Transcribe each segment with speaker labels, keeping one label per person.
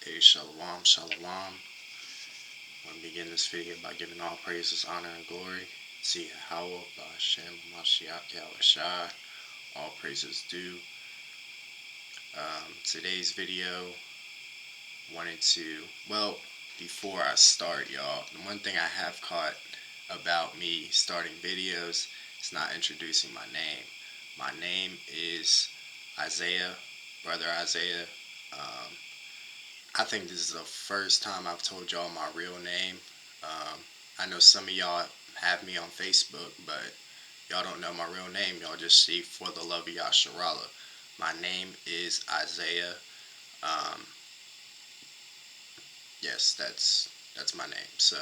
Speaker 1: Hey, shalom, shalom. I want to begin this video by giving all praises, honor, and glory to Yahweh, Hashem, Mashiach, Yahushua. All praises due. Today's video, before I start, y'all, the one thing I have caught about me starting videos is not introducing my name. My name is Isaiah, Brother Isaiah. I think this is the first time I've told y'all my real name. I know some of y'all have me on Facebook, but y'all don't know my real name. Y'all just see For the Love of Yasharahla. My name is Isaiah. Yes, that's my name. So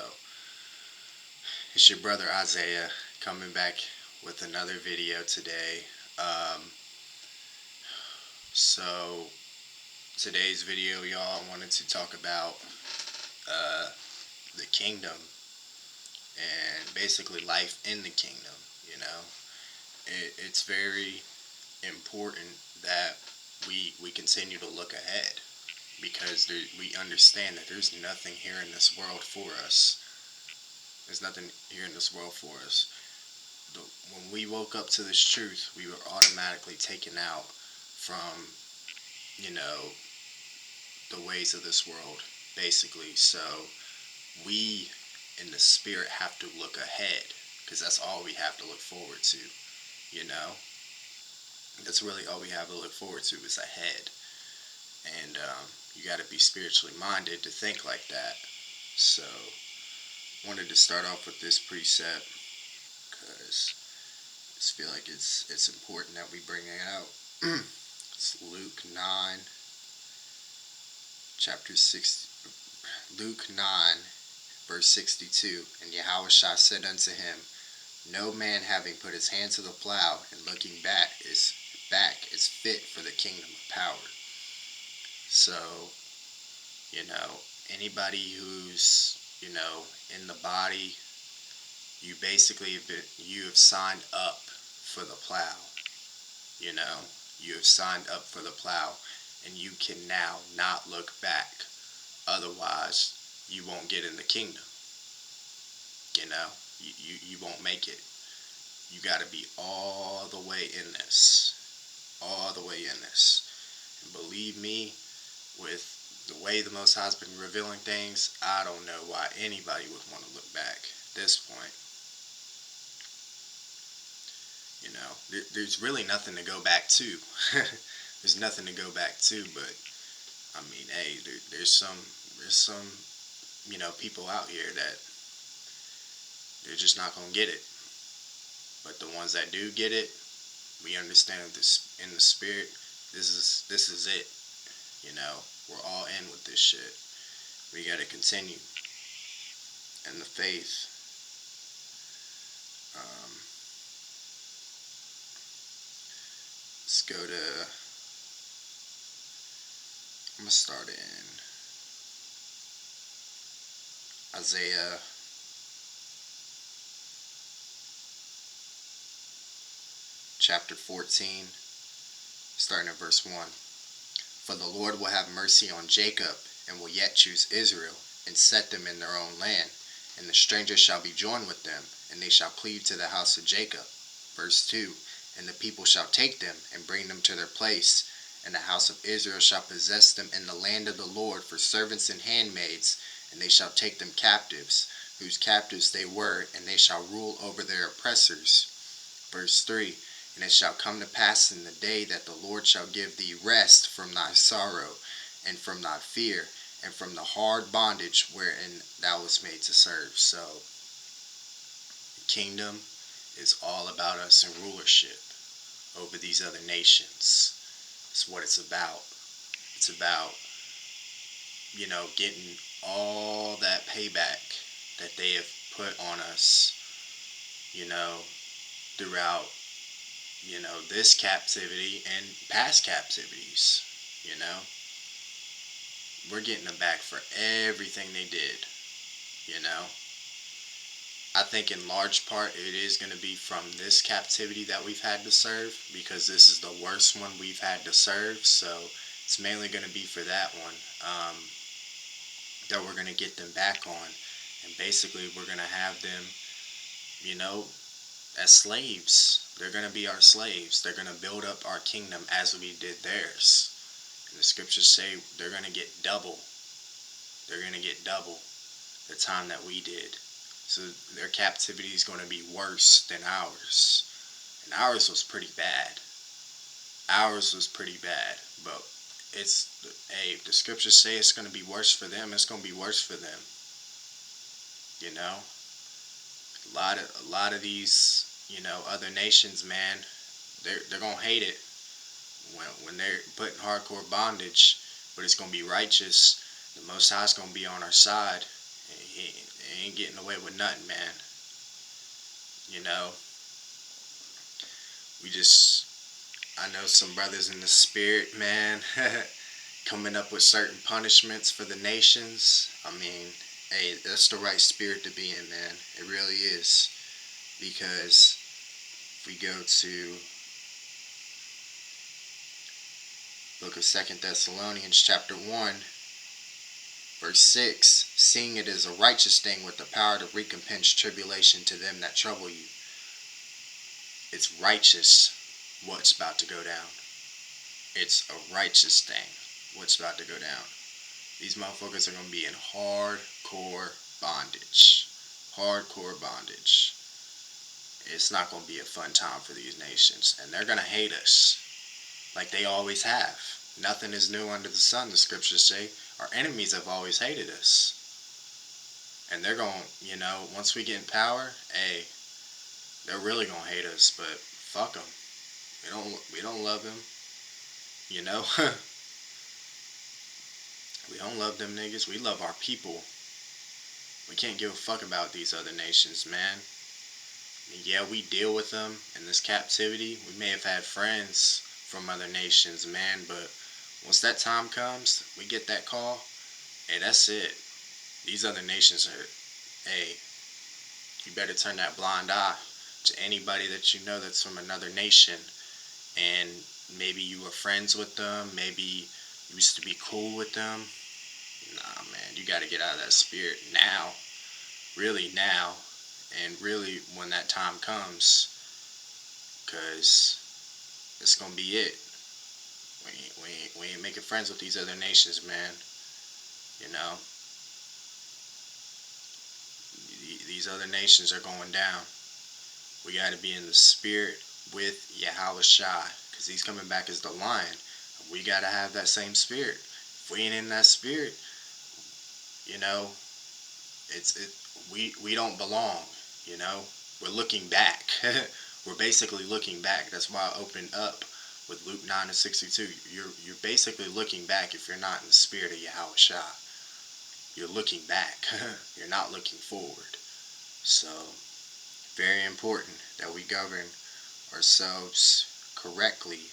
Speaker 1: it's your brother Isaiah coming back with another video today. So today's video, y'all, I wanted to talk about the kingdom and basically life in the kingdom. You know, it's very important that we continue to look ahead, because we understand that there's nothing here in this world for us. There's nothing here in this world for us. When we woke up to this truth, we were automatically taken out from, you know, the ways of this world, basically. So we in the spirit have to look ahead, because that's all we have to look forward to. You know, that's really all we have to look forward to is ahead. And you got to be spiritually minded to think like that. So wanted to start off with this precept because I just feel like it's important that we bring it out. It's Luke 9, chapter 6, Luke 9, verse 62. And Yahushua said unto him, No man having put his hand to the plow and looking back is fit for the kingdom of power. So, you know, anybody who's, you know, in the body, you basically you have signed up for the plow. You know, you have signed up for the plow, and you can now not look back. Otherwise, you won't get in the kingdom. You know, you won't make it. You got to be all the way in this. All the way in this. And believe me, with the way the Most High's been revealing things, I don't know why anybody would want to look back at this point. You know, there's really nothing to go back to. There's nothing to go back to, but I mean, hey, there's some, you know, people out here that they're just not gonna get it. But the ones that do get it, we understand this in the spirit. This is it. You know, we're all in with this shit. We gotta continue in the faith. Let's go to. I'm gonna start in Isaiah chapter 14, starting at verse 1. For the Lord will have mercy on Jacob, and will yet choose Israel, and set them in their own land. And the stranger shall be joined with them, and they shall cleave to the house of Jacob. Verse 2. And the people shall take them, and bring them to their place. And the house of Israel shall possess them in the land of the Lord for servants and handmaids, and they shall take them captives, whose captives they were, and they shall rule over their oppressors. Verse 3. And it shall come to pass in the day that the Lord shall give thee rest from thy sorrow, and from thy fear, and from the hard bondage wherein thou wast made to serve. So, the kingdom is all about us in rulership over these other nations. It's what it's about. It's about, you know, getting all that payback that they have put on us, you know, throughout, you know, this captivity and past captivities. You know, we're getting them back for everything they did. You know, I think in large part it is going to be from this captivity that we've had to serve, because this is the worst one we've had to serve. So it's mainly going to be for that one. that we're going to get them back on. And basically, we're going to have them, as slaves. They're going to be our slaves. They're going to build up our kingdom as we did theirs. And the scriptures say they're going to get double. They're going to get double the time that we did. So their captivity is going to be worse than ours. And ours was pretty bad. But the scriptures say it's going to be worse for them. It's going to be worse for them. A lot of these, other nations, man, they're going to hate it when they're put in hardcore bondage, but it's going to be righteous. The Most High is going to be on our side. He ain't getting away with nothing, man. I know some brothers in the spirit, man, coming up with certain punishments for the nations. I mean, hey, that's the right spirit to be in, man. It really is. Because if we go to book of 2 Thessalonians chapter 1, verse 6, seeing it is a righteous thing with the power to recompense tribulation to them that trouble you. It's righteous what's about to go down. It's a righteous thing what's about to go down. These motherfuckers are going to be in hardcore bondage. Hardcore bondage. It's not going to be a fun time for these nations. And they're going to hate us like they always have. Nothing is new under the sun, the scriptures say. Our enemies have always hated us. And they're going, once we get in power, hey, they're really going to hate us, but fuck them. We don't love them. We don't love them niggas. We love our people. We can't give a fuck about these other nations, man. Yeah, we deal with them in this captivity. We may have had friends from other nations, man, but once that time comes, we get that call, hey, that's it. These other nations are, hey, you better turn that blind eye to anybody that you know that's from another nation, and maybe you were friends with them, maybe you used to be cool with them. Nah, man, you got to get out of that spirit now. Really now. And really when that time comes. Because it's going to be it. We ain't making friends with these other nations, man. These other nations are going down. We got to be in the spirit with Yahweh, because he's coming back as the lion. We got to have that same spirit. If we ain't in that spirit, we don't belong. We're looking back. We're basically looking back. That's why I opened up with Luke 9 and 62. You're basically looking back if you're not in the spirit of Yahweh. You're looking back. You're not looking forward. So, very important that we govern ourselves correctly.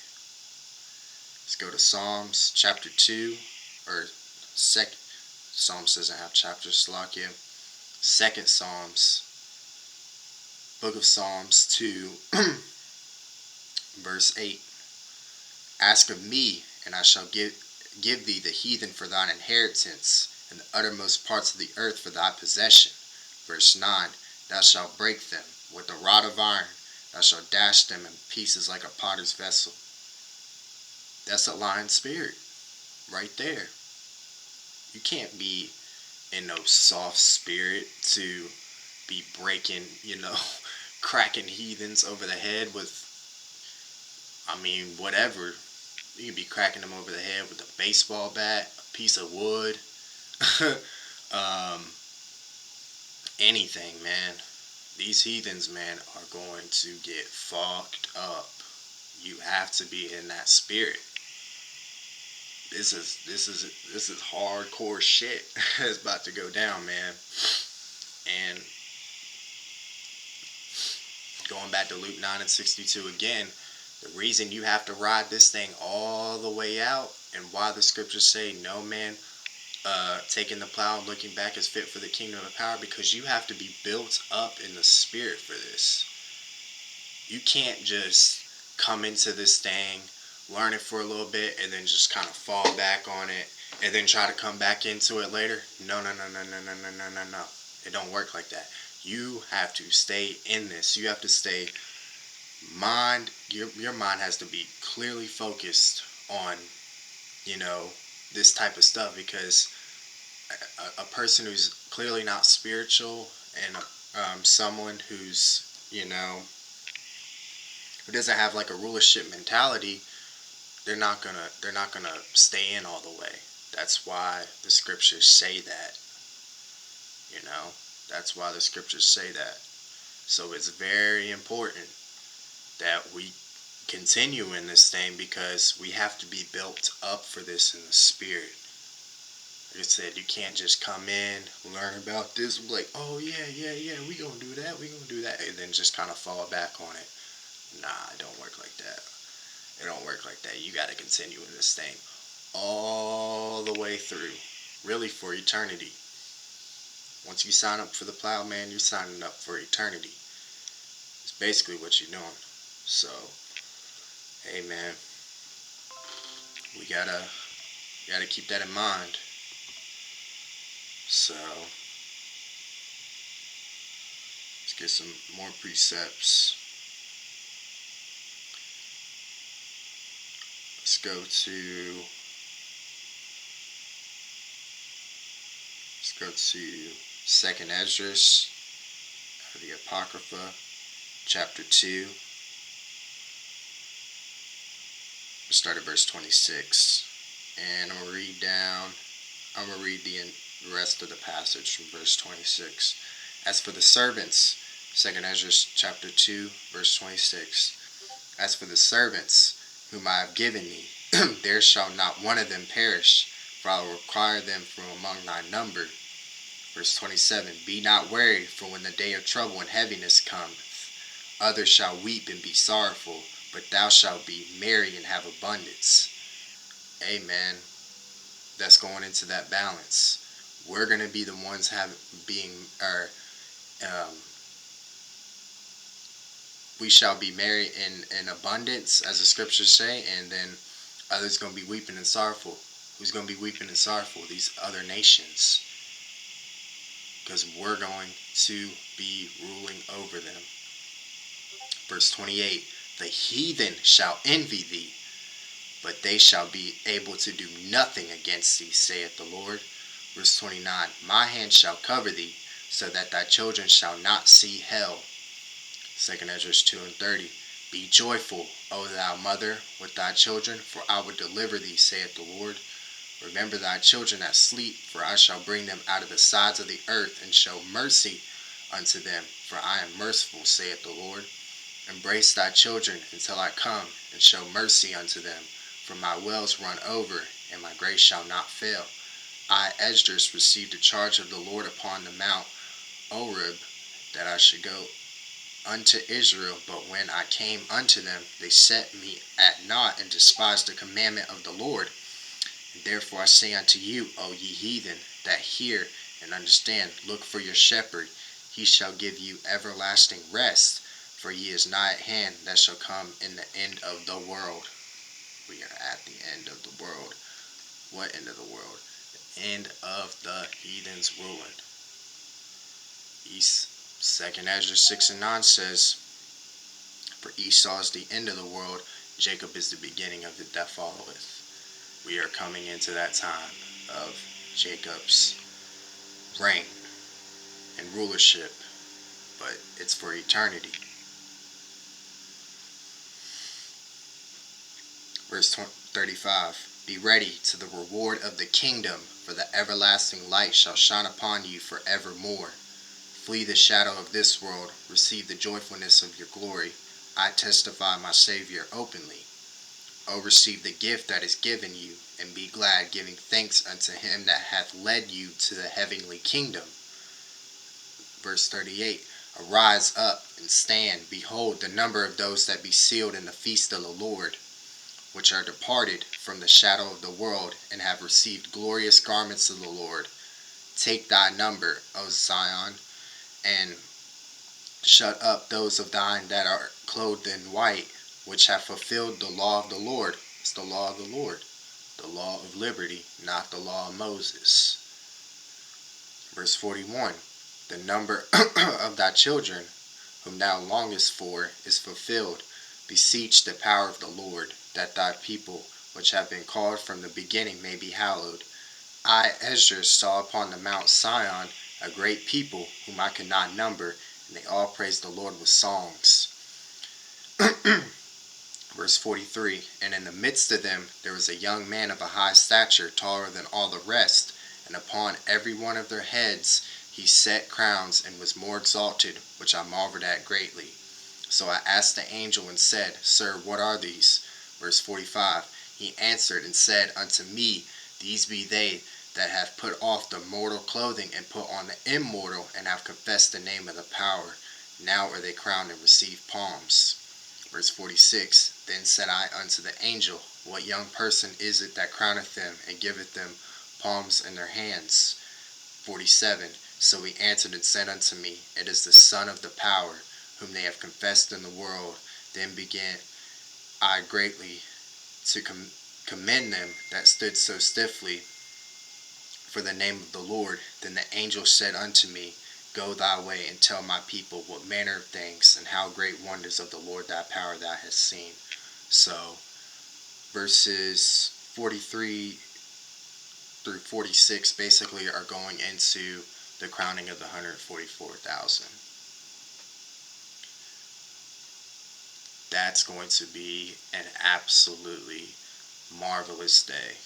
Speaker 1: Let's go to Psalms chapter 2, or second. Psalms doesn't have chapters, Salakia. Second Psalms, book of Psalms 2, verse 8. Ask of me, and I shall give thee the heathen for thine inheritance, and the uttermost parts of the earth for thy possession. Verse 9. Thou shalt break them with a rod of iron. Thou shalt dash them in pieces like a potter's vessel. That's a lion spirit right there. You can't be in no soft spirit to be breaking, cracking heathens over the head with, whatever. You can be cracking them over the head with a baseball bat, a piece of wood, anything, man. These heathens, man, are going to get fucked up. You have to be in that spirit. This is hardcore shit. It's about to go down, man. And going back to Luke 9 and 62 again, the reason you have to ride this thing all the way out, and why the scriptures say no man taking the plow and looking back is fit for the kingdom of power, because you have to be built up in the spirit for this. You can't just come into this thing, learn it for a little bit, and then just kind of fall back on it and then try to come back into it later. No, no, no, no, no, no, no, no, no, no. It don't work like that. You have to stay in this. You have to stay your mind has to be clearly focused on, you know, this type of stuff, because a person who's clearly not spiritual, and someone who's, who doesn't have like a rulership mentality, they're not gonna stay in all the way. That's why the scriptures say that. You know, that's why the scriptures say that. So it's very important that we continue in this thing, because we have to be built up for this in the spirit. Like I said, you can't just come in, learn about this, like, oh yeah, yeah, yeah, we gonna do that, and then just kind of fall back on it. Nah, it don't work like that. It don't work like that. You gotta continue in this thing all the way through, really for eternity. Once you sign up for the plow, man, you're signing up for eternity. It's basically what you're doing. So, hey man, we gotta keep that in mind. So, let's get some more precepts. Let's go to Second Esdras, the Apocrypha, chapter 2. We'll start at verse 26. And I'm going to read the rest of the passage from verse 26. As for the servants, Second Esdras chapter 2, verse 26. As for the servants whom I have given thee, there shall not one of them perish, for I will require them from among thy number. Verse 27. Be not weary, for when the day of trouble and heaviness cometh, others shall weep and be sorrowful, but thou shalt be merry and have abundance. Amen. That's going into that balance. We're going to be the ones we shall be merry in abundance, as the scriptures say, and then others going to be weeping and sorrowful. Who's going to be weeping and sorrowful? These other nations. Because we're going to be ruling over them. Verse 28. The heathen shall envy thee, but they shall be able to do nothing against thee, saith the Lord. Verse 29. My hand shall cover thee, so that thy children shall not see hell. 2 Esdras 2 and 30. Be joyful, O thou mother, with thy children, for I will deliver thee, saith the Lord. Remember thy children that sleep, for I shall bring them out of the sides of the earth, and show mercy unto them, for I am merciful, saith the Lord. Embrace thy children until I come, and show mercy unto them, for my wells run over, and my grace shall not fail. I, Esdras, received a charge of the Lord upon the Mount Oreb, that I should go unto Israel, but when I came unto them, they set me at naught, and despised the commandment of the Lord. And therefore I say unto you, O ye heathen, that hear and understand, look for your shepherd. He shall give you everlasting rest, for he is nigh at hand, that shall come in the end of the world. We are at the end of the world. What end of the world? The end of the heathens ruling. Second Ezra 6 and 9 says, for Esau is the end of the world, Jacob is the beginning of it that followeth. We are coming into that time of Jacob's reign and rulership, but it's for eternity. Verse 35. Be ready to the reward of the kingdom, for the everlasting light shall shine upon you forevermore. Flee the shadow of this world, receive the joyfulness of your glory. I testify my Savior openly. O receive the gift that is given you, and be glad, giving thanks unto him that hath led you to the heavenly kingdom. Verse 38. Arise up and stand. Behold, the number of those that be sealed in the feast of the Lord, which are departed from the shadow of the world, and have received glorious garments of the Lord. Take thy number, O Zion, and shut up those of thine that are clothed in white, which have fulfilled the law of the Lord. It's the law of the Lord. the law of liberty, not the law of Moses. Verse 41, the number of thy children, whom thou longest for, is fulfilled. Beseech the power of the Lord, that thy people, which have been called from the beginning, may be hallowed. I, Ezra, saw upon the Mount Sion a great people, whom I could not number, and they all praised the Lord with songs. Verse 43, and in the midst of them there was a young man of a high stature, taller than all the rest, and upon every one of their heads he set crowns, and was more exalted, which I marveled at greatly. So I asked the angel and said, Sir, what are these? Verse 45, he answered and said unto me, These be they that have put off the mortal clothing, and put on the immortal, and have confessed the name of the power. Now are they crowned and receive palms. Verse 46, then said I unto the angel, What young person is it that crowneth them, and giveth them palms in their hands? 47, so he answered and said unto me, It is the Son of the power, whom they have confessed in the world. Then began I greatly to commend them that stood so stiffly for the name of the Lord. Then the angel said unto me, Go thy way, and tell my people what manner of things and how great wonders of the Lord thy power thou hast seen. So, verses 43 through 46 basically are going into the crowning of the 144,000. That's going to be an absolutely marvelous day.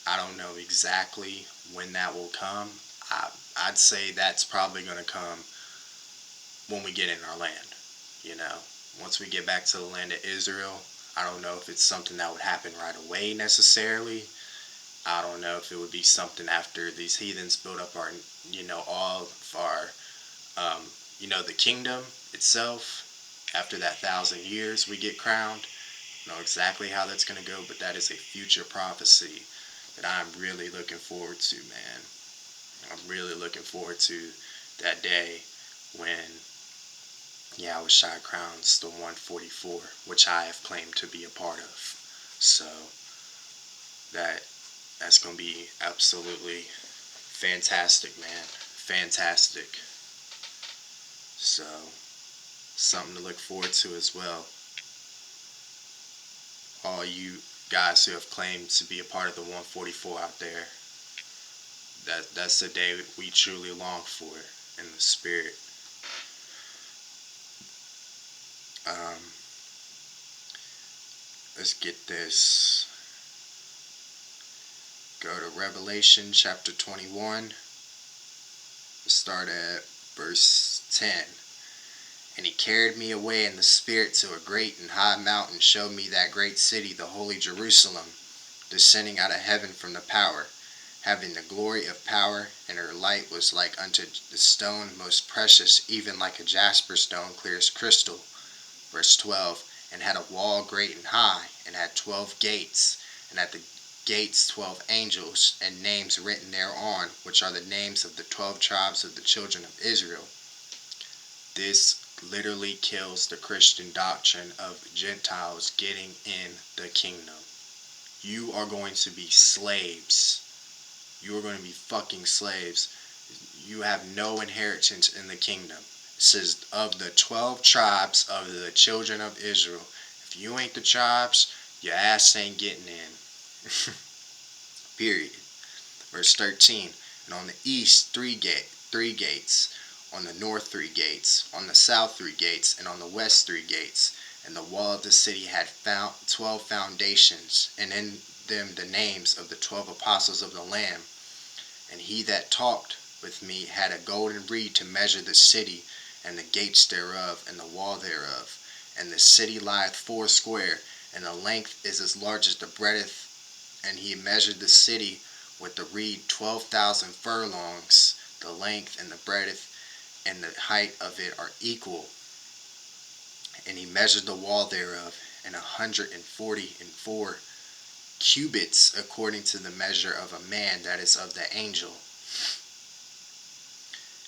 Speaker 1: I don't know exactly when that will come. I'd say that's probably going to come when we get in our land. You know, once we get back to the land of Israel, I don't know if it's something that would happen right away necessarily. I don't know if it would be something after these heathens build up our, all of our, the kingdom itself. After that 1,000 years, we get crowned. I don't know exactly how that's going to go, but that is a future prophecy that I'm really looking forward to, man. I'm really looking forward to that day when Yahweh crowns the 144, which I have claimed to be a part of. So that's going to be absolutely fantastic, man. Fantastic. So, something to look forward to as well. All you guys who have claimed to be a part of the 144 out there, that's the day we truly long for in the spirit. Let's get this. Go to Revelation chapter 21. Let's start at verse 10. And he carried me away in the spirit to a great and high mountain, showed me that great city, the holy Jerusalem, descending out of heaven from the power, having the glory of power, and her light was like unto the stone most precious, even like a jasper stone, clear as crystal. Verse 12, and had a wall great and high, and had 12 gates, and at the gates 12 angels, and names written thereon, which are the names of the 12 tribes of the children of Israel. This literally kills the Christian doctrine of Gentiles getting in the kingdom. You are going to be slaves. You are going to be fucking slaves. You have no inheritance in the kingdom. It says, of the 12 tribes of the children of Israel. If you ain't the tribes, your ass ain't getting in. Period. Verse 13. And on the east, three gates. On the north 3 gates, on the south 3 gates, and on the west 3 gates. And the wall of the city had 12 foundations, and in them the names of the 12 apostles of the Lamb. And he that talked with me had a golden reed to measure the city, and the gates thereof, and the wall thereof. And the city lieth foursquare, and the length is as large as the breadth. And he measured the city with the reed 12,000 furlongs. The length and the breadth and the height of it are equal. And he measured the wall thereof, and 144 cubits, according to the measure of a man, that is of the angel.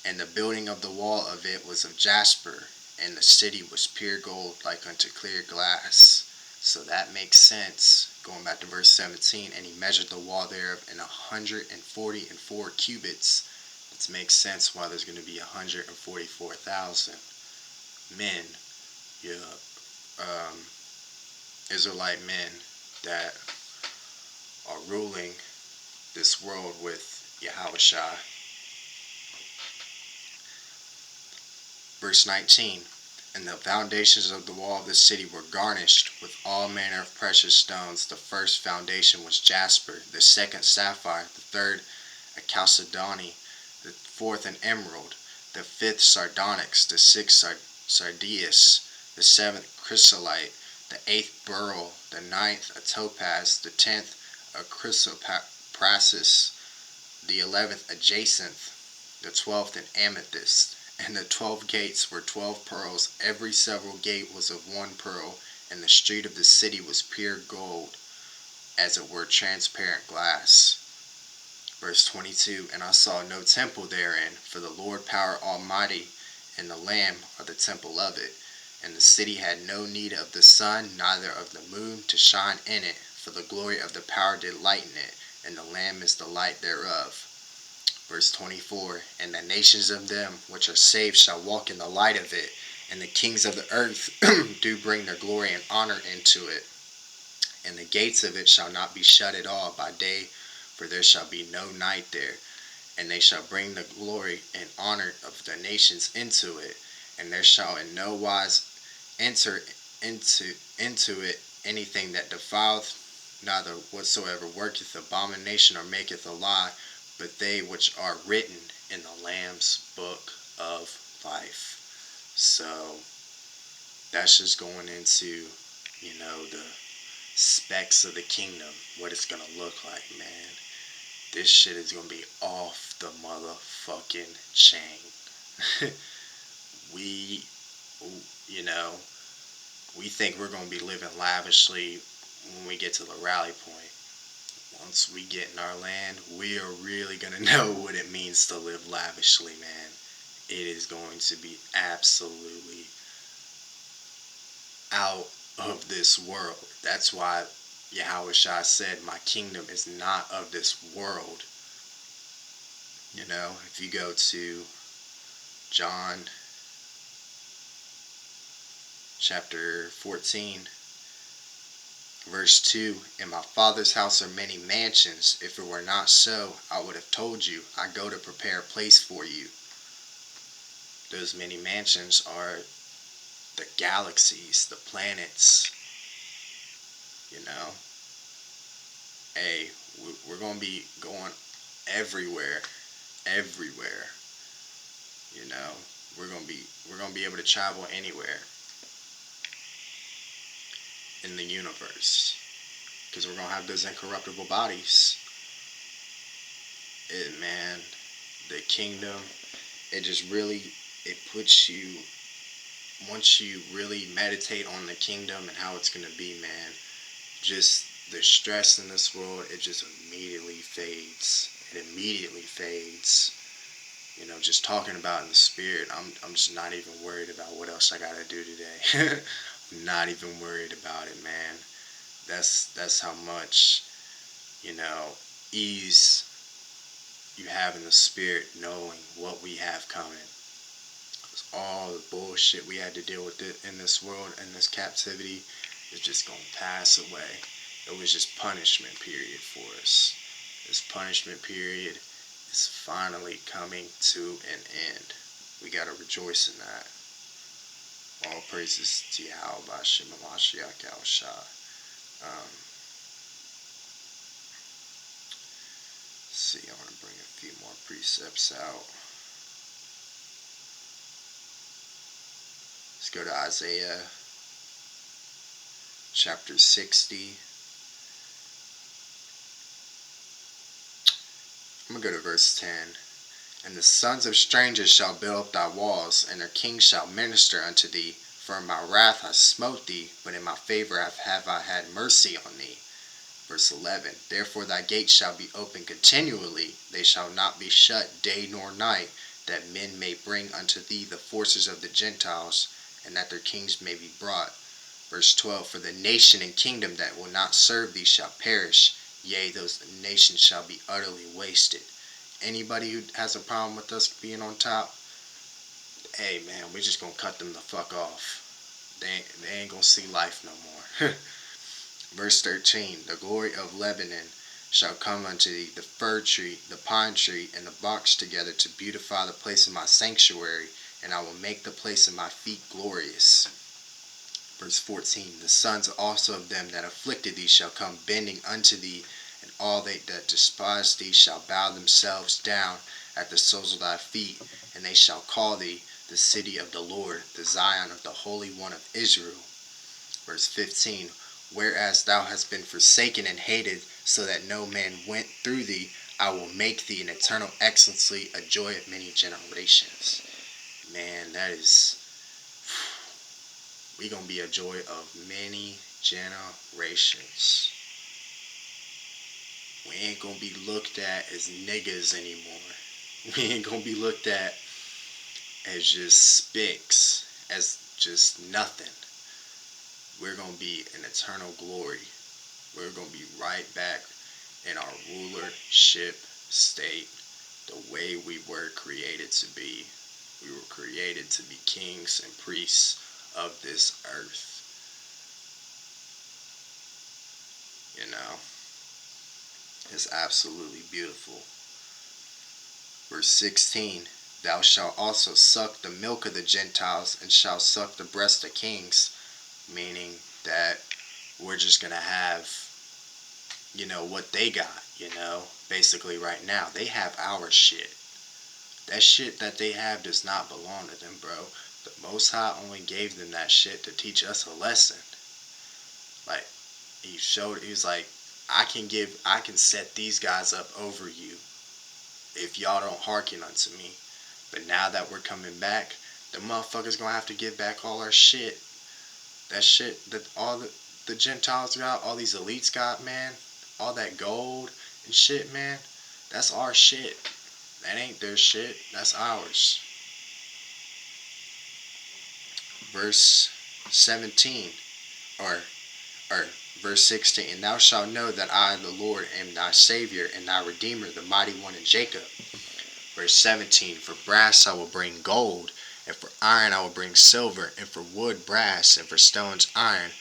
Speaker 1: And the building of the wall of it was of jasper, and the city was pure gold, like unto clear glass. So that makes sense. Going back to verse 17, and he measured the wall thereof in 144 cubits. It makes sense why there's going to be 144,000 men, Israelite men that are ruling this world with Yahushua. Verse 19, and the foundations of the wall of the city were garnished with all manner of precious stones. The first foundation was jasper, the second sapphire, the third a chalcedony, the fourth an emerald, the fifth sardonyx, the sixth sardius, the seventh chrysolite, the eighth beryl, the ninth a topaz, the 10th a chrysoprasus, the 11th a jacinth, the 12th an amethyst. And the 12 gates were 12 pearls. Every several gate was of one pearl, and the street of the city was pure gold, as it were transparent glass. Verse 22, and I saw no temple therein, for the Lord power almighty and the Lamb are the temple of it. And the city had no need of the sun, neither of the moon to shine in it, for the glory of the power did lighten it, and the Lamb is the light thereof. Verse 24, and the nations of them which are saved shall walk in the light of it, and the kings of the earth do bring their glory and honor into it. And the gates of it shall not be shut at all by day, for there shall be no night there. And they shall bring the glory and honor of the nations into it, and there shall in no wise enter into it anything that defileth, neither whatsoever worketh abomination or maketh a lie, but they which are written in the Lamb's book of life. So that's just going into, the specs of the kingdom, what it's going to look like, man. This shit is going to be off the motherfucking chain. we think we're going to be living lavishly when we get to the rally point. Once we get in our land, we are really going to know what it means to live lavishly, man. It is going to be absolutely out of this world. That's why Yahushua said, my kingdom is not of this world. If you go to John chapter 14, verse 2, in my Father's house are many mansions. If it were not so, I would have told you, I go to prepare a place for you. Those many mansions are the galaxies, the planets. Hey, we're going to be going everywhere. We're going to be able to travel anywhere in the universe, because we're going to have those incorruptible bodies. Man, the kingdom, it puts you, once you really meditate on the kingdom and how it's going to be, man, just the stress in this world, it just immediately fades. Just talking about in the spirit, I'm just not even worried about what else I got to do today. I'm not even worried about it, man. That's how much, ease you have in the spirit, knowing what we have coming. All the bullshit we had to deal with in this world, in this captivity, is just going to pass away. It was just punishment period for us. This punishment period is finally coming to an end. We got to rejoice in that. All praises to Yahweh B'Shem HaMashiach Yahushua. Let's see, I want to bring a few more precepts out. Let's go to Isaiah chapter 60. I'm going to go to verse 10. And the sons of strangers shall build up thy walls, and their kings shall minister unto thee. For in my wrath I smote thee, but in my favor have I had mercy on thee. Verse 11. Therefore thy gates shall be open continually, they shall not be shut day nor night, that men may bring unto thee the forces of the Gentiles, and that their kings may be brought. Verse 12, for the nation and kingdom that will not serve thee shall perish. Yea, those nations shall be utterly wasted. Anybody who has a problem with us being on top, hey man, we're just gonna cut them the fuck off. They ain't gonna see life no more. Verse 13, the glory of Lebanon shall come unto thee, the fir tree, the pine tree, and the box together to beautify the place of my sanctuary, and I will make the place of my feet glorious. Verse 14, the sons also of them that afflicted thee shall come bending unto thee, and all they that despise thee shall bow themselves down at the soles of thy feet, and they shall call thee the city of the Lord, the Zion of the Holy One of Israel. Verse 15, whereas thou hast been forsaken and hated, so that no man went through thee, I will make thee an eternal excellency, a joy of many generations. Man, that is, we gonna be a joy of many generations. We ain't gonna be looked at as niggas anymore. We ain't gonna be looked at as just spicks, as just nothing. We're gonna be in eternal glory. We're gonna be right back in our rulership state, the way we were created to be. We were created to be kings and priests of this earth. You know, it's absolutely beautiful. Verse 16, thou shalt also suck the milk of the Gentiles, and shalt suck the breast of kings, meaning that we're just gonna have, you know, what they got, you know, basically right now. They have our shit. That shit that they have does not belong to them, bro. The Most High only gave them that shit to teach us a lesson. Like, he was like, I can set these guys up over you if y'all don't hearken unto me. But now that we're coming back, the motherfuckers gonna have to give back all our shit. That shit that all the Gentiles got, all these elites got, man. All that gold and shit, man. That's our shit. That ain't their shit. That's ours. Verse 17, or verse 16, and thou shalt know that I, the Lord, am thy Savior and thy Redeemer, the mighty one in Jacob. Verse 17, for brass I will bring gold, and for iron I will bring silver, and for wood brass, and for stones iron.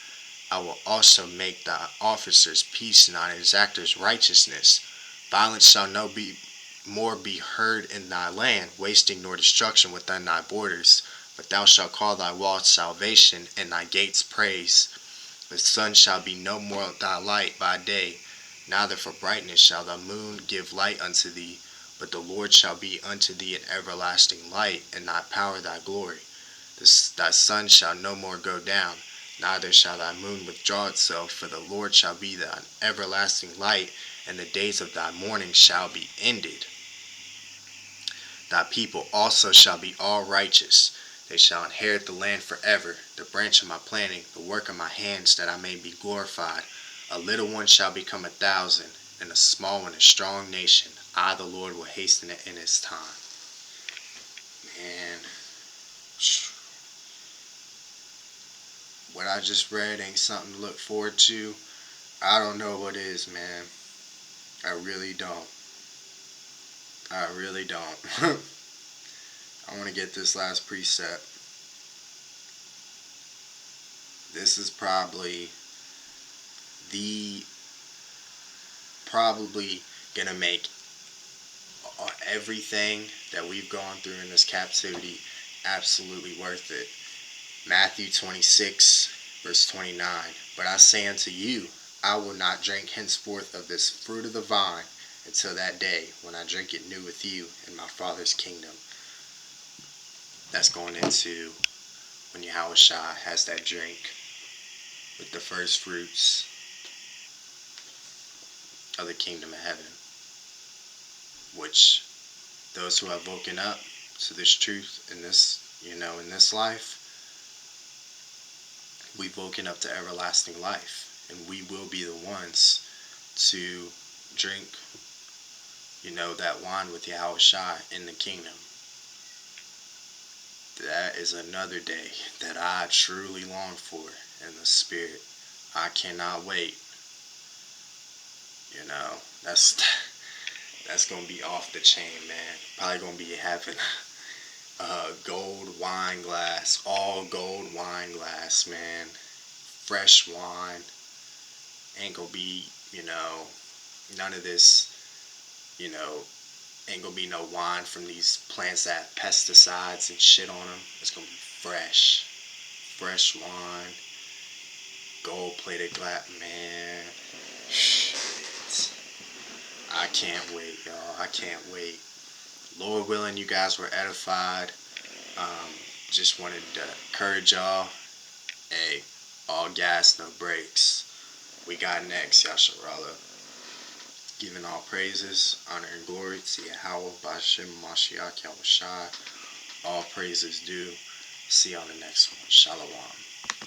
Speaker 1: I will also make thy officers peace, and thine exactors righteousness. Violence shall no more be heard in thy land, wasting nor destruction within thy borders. But thou shalt call thy walls salvation, and thy gates praise. The sun shall be no more thy light by day, neither for brightness shall the moon give light unto thee. But the Lord shall be unto thee an everlasting light, and thy power thy glory. Thy sun shall no more go down, neither shall thy moon withdraw itself, for the Lord shall be thine everlasting light, and the days of thy mourning shall be ended. Thy people also shall be all righteous. They shall inherit the land forever, the branch of my planting, the work of my hands, that I may be glorified. A little one shall become 1,000, and a small one a strong nation. I, the Lord, will hasten it in his time. Man, what I just read ain't something to look forward to. I don't know what is, man. I really don't. I really don't. I want to get this last precept. This is probably gonna make everything that we've gone through in this captivity absolutely worth it. Matthew 26, verse 29. But I say unto you, I will not drink henceforth of this fruit of the vine until that day when I drink it new with you in my Father's kingdom. That's going into when Yahushua has that drink with the first fruits of the kingdom of heaven, which those who have woken up to this truth in this, in this life, we've woken up to everlasting life, and we will be the ones to drink, that wine with Yahushua in the kingdom. That is another day that I truly long for, in the spirit. I cannot wait. You know, that's gonna be off the chain, man. Probably gonna be having a gold wine glass, all gold wine glass, man. Fresh wine. Ain't gonna be, none of this, ain't gonna be no wine from these plants that have pesticides and shit on them. It's gonna be fresh. Fresh wine. Gold plated glass, man. Shit. I can't wait, y'all. I can't wait. Lord willing, you guys were edified. Just wanted to encourage y'all. Hey, all gas, no brakes. We got next, Yasharahla. Giving all praises, honor, and glory to Yahweh, Bashem, Mashiach, Yahushai. All praises due. See you on the next one. Shalom.